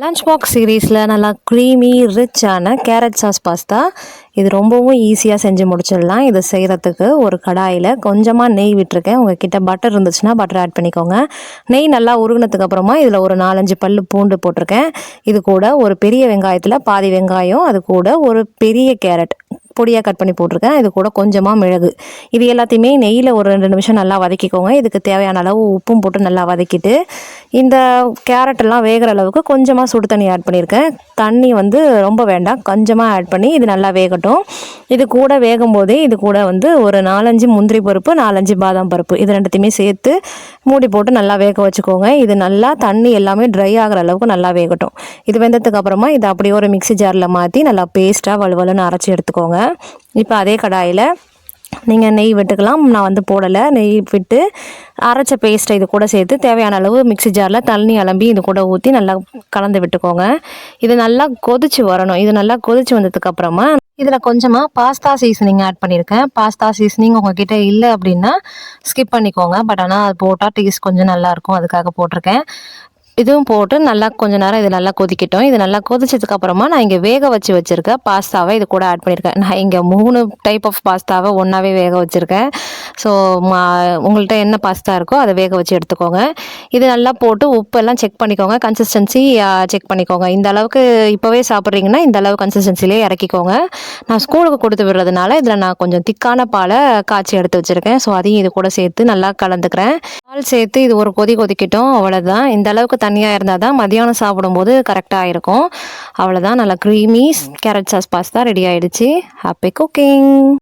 Lunch box சீரீஸில் நல்லா creamy ரிச்சான கேரட் சாஸ் பாஸ்தா. இது ரொம்பவும் ஈஸியாக செஞ்சு முடிச்சிடலாம். இது செய்கிறதுக்கு ஒரு கடாயில் கொஞ்சமாக நெய் விட்டுருக்கேன். உங்கள் கிட்ட பட்டர் இருந்துச்சுன்னா பட்டர் ஆட் பண்ணிக்கோங்க. நெய் நல்லா உருகுனதுக்கு அப்புறமா இதில் ஒரு 4-5 பல் பூண்டு போட்டிருக்கேன். இது கூட ஒரு பெரிய வெங்காயத்தில் பாதி வெங்காயம், அது கூட ஒரு பெரிய கேரட் பொடியாக கட் பண்ணி போட்டிருக்கேன். இது கூட கொஞ்சமாக மிளகு, இது எல்லாத்தையுமே நெய்யில் ஒரு 2 நிமிஷம் நல்லா வதக்கிக்கோங்க. இதுக்கு தேவையான அளவு உப்பும் போட்டு நல்லா வதக்கிட்டு, இந்த கேரட்டெல்லாம் வேகிற அளவுக்கு கொஞ்சமாக சுடு தண்ணி ஆட் பண்ணியிருக்கேன். தண்ணி வந்து ரொம்ப வேண்டாம், கொஞ்சமாக ஆட் பண்ணி இது நல்லா வேகட்டும். இது கூட வேகும் போதே இது கூட வந்து ஒரு 4-5 முந்திரி பருப்பு, 4-5 பாதாம் பருப்பு, இது ரெண்டுத்தையுமே சேர்த்து மூடி போட்டு நல்லா வேக வச்சுக்கோங்க. இது நல்லா தண்ணி எல்லாமே ட்ரை ஆகிற அளவுக்கு நல்லா வேகட்டும். இது வெந்ததுக்கு அப்புறமா இதை அப்படியே ஒரு மிக்ஸி ஜாரில் மாற்றி நல்லா பேஸ்ட்டாக வலுவலுன்னு அரைச்சி எடுத்துக்கோங்க. இப்போ அதே கடாயில் நீங்கள் நெய் விட்டுக்கலாம். நான் வந்து போடலை. நெய் விட்டு அரைச்ச பேஸ்ட்டை இது கூட சேர்த்து தேவையான அளவு மிக்ஸி ஜாரில் தண்ணி அலம்பி இது கூட ஊற்றி நல்லா கலந்து விட்டுக்கோங்க. இது நல்லா கொதிச்சு வரணும். இது நல்லா கொதிச்சு வந்ததுக்கப்புறமா இதில் கொஞ்சமாக பாஸ்தா சீசனிங் ஆட் பண்ணியிருக்கேன். பாஸ்தா சீசனிங் உங்ககிட்ட இல்லை அப்படின்னா ஸ்கிப் பண்ணிக்கோங்க. பட் ஆனால் அது போட்டால் டேஸ்ட் கொஞ்சம் நல்லாயிருக்கும், அதுக்காக போட்டிருக்கேன். இதுவும் போட்டு நல்லா கொஞ்சம் நேரம் இது நல்லா கொதிக்கட்டும். இது நல்லா கொதிச்சதுக்கப்புறமா நான் இங்கே வேக வச்சுருக்க பாஸ்தாவை இது கூட ஆட் பண்ணியிருக்கேன். நான் இங்கே 3 டைப் ஆஃப் பாஸ்தாவை ஒன்றாவே வேக வச்சுருக்கேன். ஸோ உங்கள்கிட்ட என்ன பாஸ்தா இருக்கோ அதை வேக வச்சு எடுத்துக்கோங்க. இது நல்லா போட்டு உப்பெல்லாம் செக் பண்ணிக்கோங்க. கன்சிஸ்டன்சி செக் பண்ணிக்கோங்க. இந்த அளவுக்கு இப்போவே சாப்பிட்றீங்கன்னா இந்த அளவு கன்சிஸ்டன்சிலே இறக்கிக்கோங்க. நான் ஸ்கூலுக்கு கொடுத்து விடுறதுனால இதில் நான் கொஞ்சம் திக்கான பாலை காய்ச்சி எடுத்து வச்சுருக்கேன். ஸோ அதையும் இது கூட சேர்த்து நல்லா கலந்துக்கிறேன். பால் சேர்த்து இது ஒரு கொதிக்கட்டும். அவ்வளோதான். இந்த அளவுக்கு தண்ணியாக இருந்தால் தான் மதியானம் சாப்பிடும்போது கரெக்டாக இருக்கும். அவ்வளோதான். நல்லா creamy carrot sauce pasta ready ஆகிடுச்சு. Happy cooking.